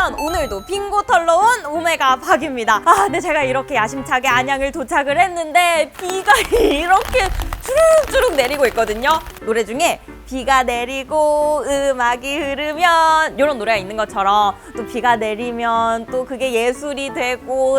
안녕하세요. 오늘도 빙고 털러 온 오메가 박입니다. 네, 제가 이렇게 야심차게 안양을 도착을 했는데 비가 이렇게 주룩주룩 내리고 있거든요. 노래 중에 비가 내리고 음악이 흐르면 이런 노래가 있는 것처럼 또 비가 내리면 또 그게 예술이 되고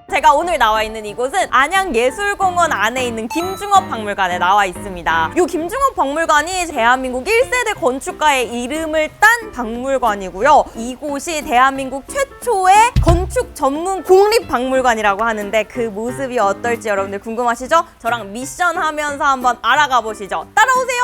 제가 오늘 나와 있는 이곳은 안양예술공원 안에 있는 김중업 박물관에 나와 있습니다. 이 김중업 박물관이 대한민국 1세대 건축가의 이름을 딴 박물관이고요. 이곳이 대한민국 최초의 건축 전문 국립박물관이라고 하는데 그 모습이 어떨지 여러분들 궁금하시죠? 저랑 미션 하면서 한번 알아가 보시죠. 따라오세요!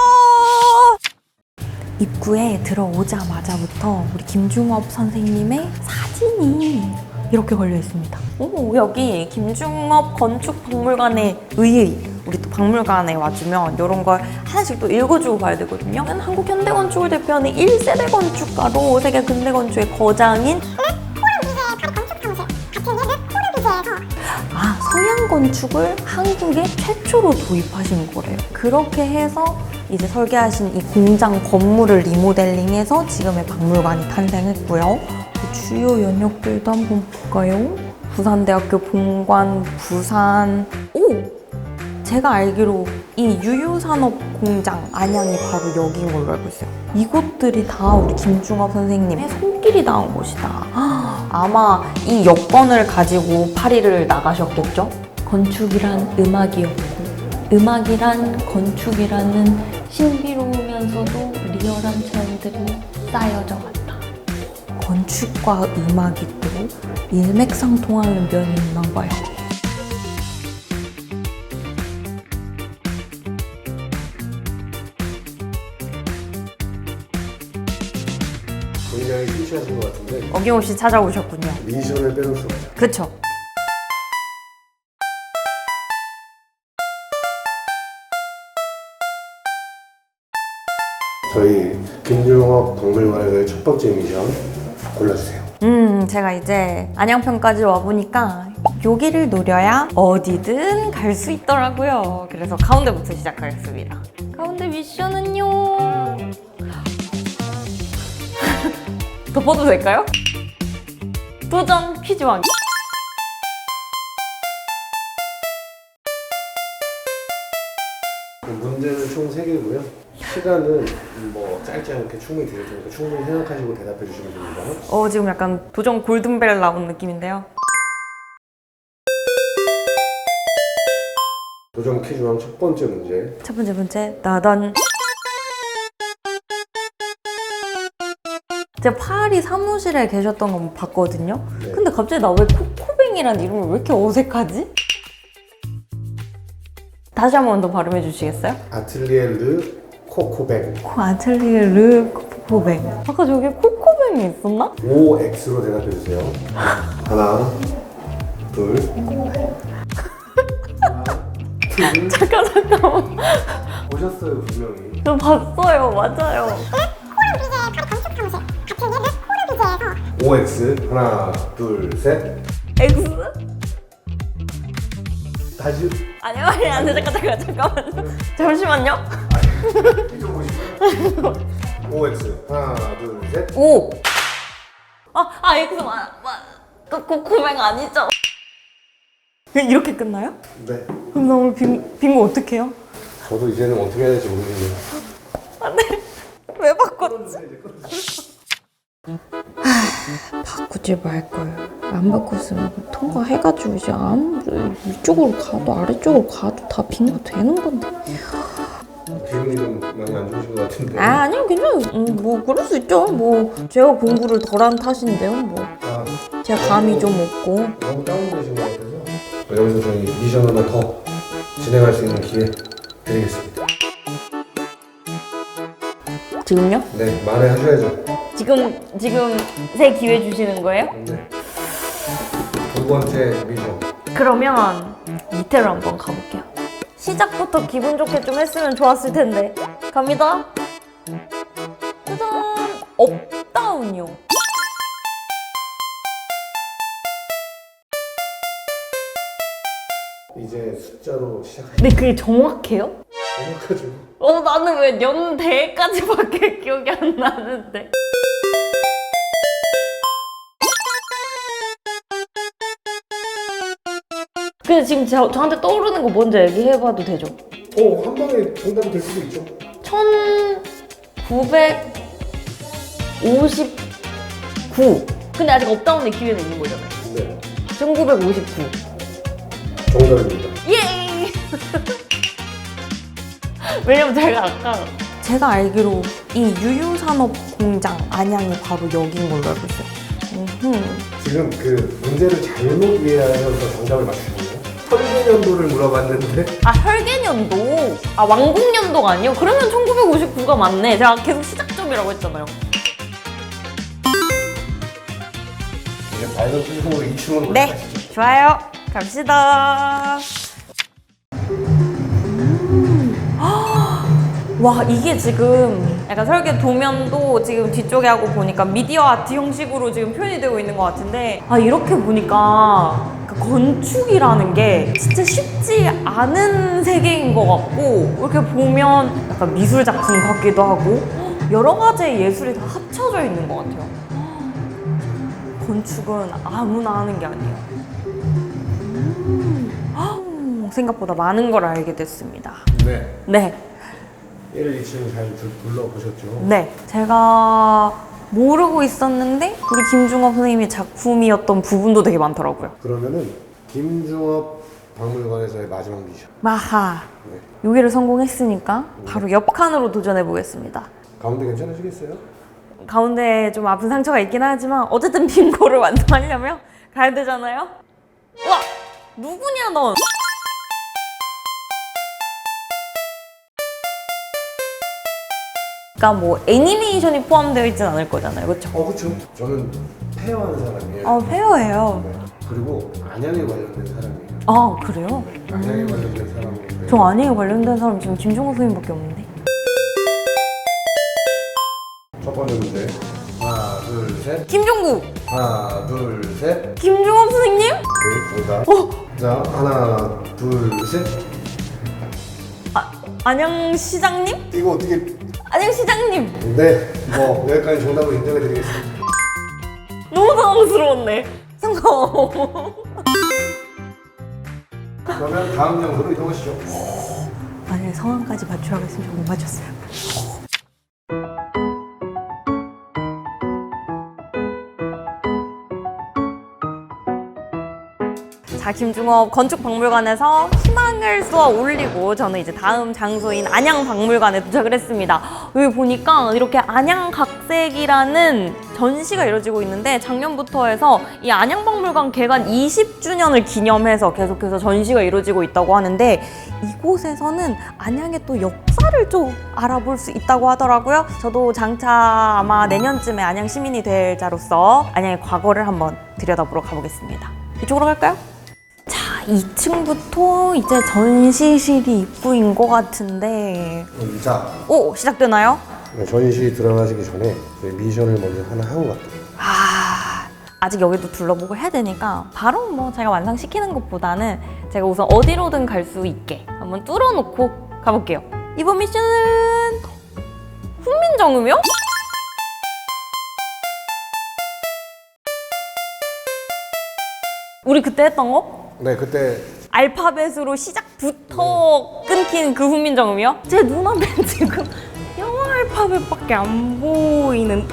입구에 들어오자마자부터 우리 김중업 선생님의 사진이 이렇게 걸려 있습니다. 오, 여기 김중업 건축박물관의 의의. 우리 또 박물관에 와주면 이런 걸 하나씩 또 읽어주고 가야 되거든요. 한국 현대건축을 대표하는 1세대 건축가로 세계 근대건축의 거장인 서양 건축을 한국에 최초로 도입하신 거래요. 그렇게 해서 이제 설계하신 이 공장 건물을 리모델링해서 지금의 박물관이 탄생했고요. 주요 연역들도 한번 볼까요? 부산대학교 본관, 부산... 제가 알기로 이 유유산업공장 안양이 바로 여기인 걸로 알고 있어요. 이곳들이 다 우리 김중업 선생님의 손길이 닿은 곳이다. 아마 이 여건을 가지고 파리를 나가셨겠죠? 건축이란 음악이었고 음악이란 건축이라는 신비로우면서도 리얼한 체험들이 쌓여져 왔다. 건축과 음악이 또 일맥상통하는 면이 있나 봐요. 굉장히 심취하신 것 같은데 어김없이 찾아오셨군요. 미션을 빼놓을 수 없죠. 그쵸? 저희 김중업 박물관의 첫 번째 미션 골라주세요. 제가 이제 안양편까지 와보니까 여기를 노려야 어디든 갈 수 있더라고요. 그래서 가운데부터 시작하겠습니다. 가운데 미션은요. 덮어도 될까요? 도전 퀴즈왕. 문제는 총 3개고요. 시간은 뭐 짧지 않게 충분히 드릴 테니까 충분히 생각하시고 대답해 주시면 됩니다. 지금 약간 도전 골든벨 나온 느낌인데요. 도전 퀴즈왕 첫 번째 문제. 첫 번째 문제, 나던. 제가 파리 사무실에 계셨던 거 봤거든요. 네. 근데 갑자기 나 왜 코코뱅이라는 이름을 왜 이렇게 어색하지? 다시 한 번 더 발음해 주시겠어요? 아틀리에 르 코코뱅. 아틀리에 르 코코뱅. 아까 저기 코코뱅이 있었나? OX로 대답해 주세요. 하나, 둘. 잠깐만. 보셨어요 분명히. 저 봤어요. 맞아요. OX 하나, 둘, 셋. X? 다시 아니, 잠깐만요. 잠시만요. 이쪽 보시고요. OX 하나, 둘, 셋. 오! X 코코뱅 아니죠? 그냥 이렇게 끝나요? 네. 그럼 나 오늘 빙고 어떻게 해요? 저도 이제는 어떻게 해야 될지 모르겠네요. 안돼. 왜 바꿨지? 바꾸지 말걸. 안 바꿨으면 통과해가지고 이제 아무리 위쪽으로 가도 아래쪽으로 가도 다 빙고 되는 건데. 기분이 좀 많이 안 좋으신 것 같은데. 아니요, 괜찮아요. 뭐 그럴 수 있죠. 뭐 제가 공부를 덜한 탓인데요. 뭐 제가 감이 좀 없고. 너무 다운되신 것 같아서 여기서 저희 미션 하나 더 진행할 수 있는 기회 드리겠습니다. 지금요? 네, 만회하셔야죠. 지금 새 기회 주시는 거예요? 네. 두 번째 미션. 그러면 밑에로 한번 가볼게요. 시작부터 기분 좋게 좀 했으면 좋았을 텐데. 갑니다. 짜잔! 업다운이요. 이제 숫자로 시작하시면 근데 그게 정확해요? 정확하죠. 나는 왜 연대까지밖에 기억이 안 나는데. 근데 지금 저한테 떠오르는 거 먼저 얘기해봐도 되죠? 한 방에 정답이 될 수도 있죠. 1959. 근데 아직 업다운의 기회는 있는 거잖아요. 네. 1959. 정답입니다. 예! 왜냐면 제가 알기로 이 유유산업공장 안양이 바로 여기인 걸로 알고 있어요. 지금 그 문제를 잘못 이해하셔서 정답을 맞추셨네요. 설계년도를 물어봤는데 아, 혈계년도? 아, 왕국년도가 아니요? 그러면 1959가 맞네. 제가 계속 시작점이라고 했잖아요. 이제 밝은 표정으로 이 춤은 네, 좋아요. 갑시다. 와, 이게 지금 약간 설계 도면도 지금 뒤쪽에 하고 보니까 미디어 아트 형식으로 지금 표현이 되고 있는 것 같은데, 아, 이렇게 보니까 그 건축이라는 게 진짜 쉽지 않은 세계인 것 같고, 이렇게 보면 약간 미술 작품 같기도 하고 여러 가지의 예술이 다 합쳐져 있는 것 같아요. 건축은 아무나 하는 게 아니에요. 생각보다 많은 걸 알게 됐습니다. 네. 네. 1, 2층 잘 둘러보셨죠? 네. 제가 모르고 있었는데 우리 김중업 선생님의 작품이었던 부분도 되게 많더라고요. 그러면은 김중업 박물관에서의 마지막 미션. 마하. 네. 여기를 성공했으니까 바로 옆 칸으로 도전해 보겠습니다. 가운데 괜찮으시겠어요? 가운데 좀 아픈 상처가 있긴 하지만 어쨌든 빙고를 완성하려면 가야 되잖아요. 와! 누구냐 넌? 그러니까 뭐 애니메이션이 포함되어 있진 않을 거잖아요, 그렇죠? 그렇죠. 저는 페어하는 사람이에요. 아, 페어예요. 네. 그리고 안양에 관련된 사람이에요. 아, 그래요? 안양에 관련된 사람이에요. 저 안양에 관련된 사람 지금 김종국 선생님밖에 없는데. 첫 번째 문제. 하나, 둘, 셋. 김종국! 하나, 둘, 셋. 김종업 선생님? 오케이, 정답. 자, 하나, 둘, 셋. 안양시장님? 이거 어떻게? 안양시장님! 네, 뭐 여기까지 정답을 인정해드리겠습니다. 너무 당황스러웠네. 잠깐만. 그러면 다음 장소로 이동하시죠. 만약에 성함까지 맞추라고 했으면 저 못 맞췄어요. 자, 김중업 건축박물관에서 희망을 쏘아 올리고 저는 이제 다음 장소인 안양박물관에 도착을 했습니다. 여기 보니까 이렇게 안양각색이라는 전시가 이루어지고 있는데 작년부터 해서 이 안양박물관 개관 20주년을 기념해서 계속해서 전시가 이루어지고 있다고 하는데 이곳에서는 안양의 또 역사를 좀 알아볼 수 있다고 하더라고요. 저도 장차 아마 내년쯤에 안양 시민이 될 자로서 안양의 과거를 한번 들여다보러 가보겠습니다. 이쪽으로 갈까요? 자, 2층부터 이제 전시실이 입구인 것 같은데 자, 오! 시작되나요? 전시 들어가시기 전에 저희 미션을 먼저 하나 하고 갈게요. 아직 여기도 둘러보고 해야 되니까 바로 뭐 제가 완성시키는 것보다는 제가 우선 어디로든 갈 수 있게 한번 뚫어놓고 가볼게요. 이번 미션은 훈민정음이요? 우리 그때 했던 거? 네, 그때 알파벳으로 시작부터 끊긴 그 훈민정음이요? 제 눈앞에 지금 영어 알파벳밖에 안 보이는.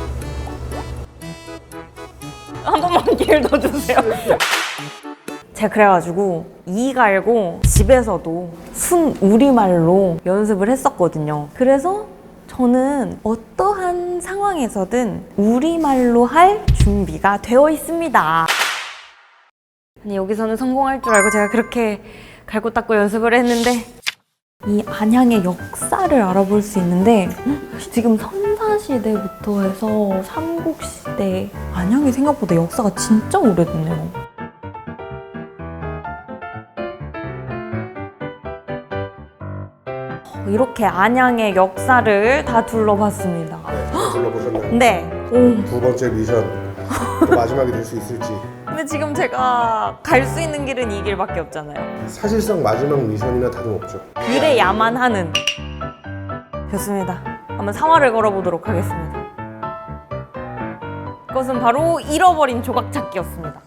한 번만 기회를 더 주세요. 제가 그래가지고 이 갈고 집에서도 순 우리말로 연습을 했었거든요. 그래서 저는 어떠한 상황에서든 우리말로 할 준비가 되어 있습니다. 아니, 여기서는 성공할 줄 알고 제가 그렇게 갈고 닦고 연습을 했는데 이 안양의 역사를 알아볼 수 있는데 지금 선사시대부터 해서 삼국시대, 안양이 생각보다 역사가 진짜 오래됐네요. 이렇게 안양의 역사를 다 둘러봤습니다. 네, 둘러보셨나요? 네. 두 번째 미션 또 마지막이 될 수 있을지. 근데 지금 제가 갈 수 있는 길은 이 길밖에 없잖아요. 사실상 마지막 미션이나 다름없죠. 그래야만 하는. 좋습니다. 한번 사활을 걸어보도록 하겠습니다. 그것은 바로 잃어버린 조각 찾기였습니다.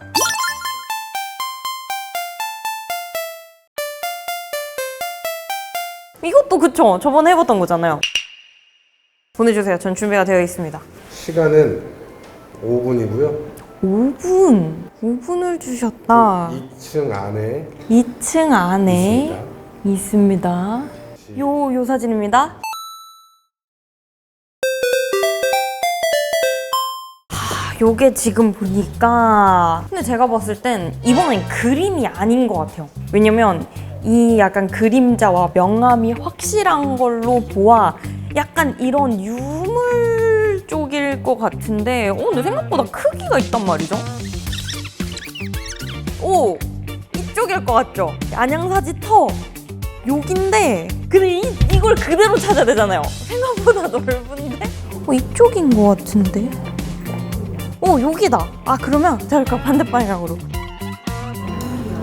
이것도 그쵸? 저번에 해봤던 거잖아요. 보내주세요. 전 준비가 되어 있습니다. 시간은 5분이고요. 5분을 주셨다. 2층 안에 2층 안에 있습니다. 있습니다. 요 사진입니다. 요게 지금 보니까 근데 제가 봤을 땐 이번엔 그림이 아닌 것 같아요. 왜냐면 이 약간 그림자와 명암이 확실한 걸로 보아 약간 이런 유물 쪽일 것 같은데 근데 생각보다 크기가 있단 말이죠. 오! 이쪽일 것 같죠? 안양사지 터 여긴데 근데 이걸 그대로 찾아야 되잖아요. 생각보다 넓은데? 이쪽인 것 같은데? 여기다. 그러면 자 그럼 반대 방향으로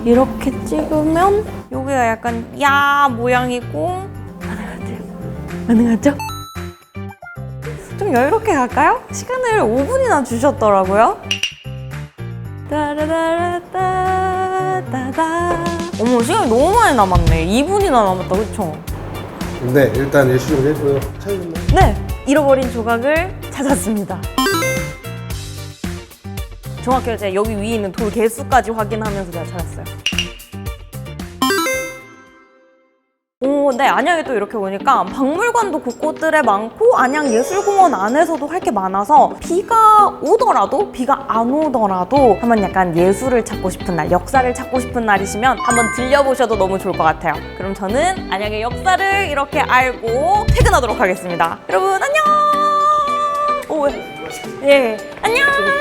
이렇게 찍으면 여기가 약간 야 모양이고 가능하죠? 좀 여유롭게 갈까요? 시간을 5분이나 주셨더라고요. 따라라라따따다. 어머 시간이 너무 많이 남았네. 2분이나 남았다 그쵸? 네, 일단 예시 좀 해줘요. 찾으셨나요? 네! 잃어버린 조각을 찾았습니다. 정확히 제가 여기 위에 있는 돌 개수까지 확인하면서 제가 찾았어요. 네, 안양에 또 이렇게 오니까 박물관도 곳곳들에 많고 안양예술공원 안에서도 할 게 많아서 비가 오더라도 비가 안 오더라도 한번 약간 예술을 찾고 싶은 날, 역사를 찾고 싶은 날이시면 한번 들려보셔도 너무 좋을 것 같아요. 그럼 저는 안양의 역사를 이렇게 알고 퇴근하도록 하겠습니다. 여러분 안녕! 예, 안녕!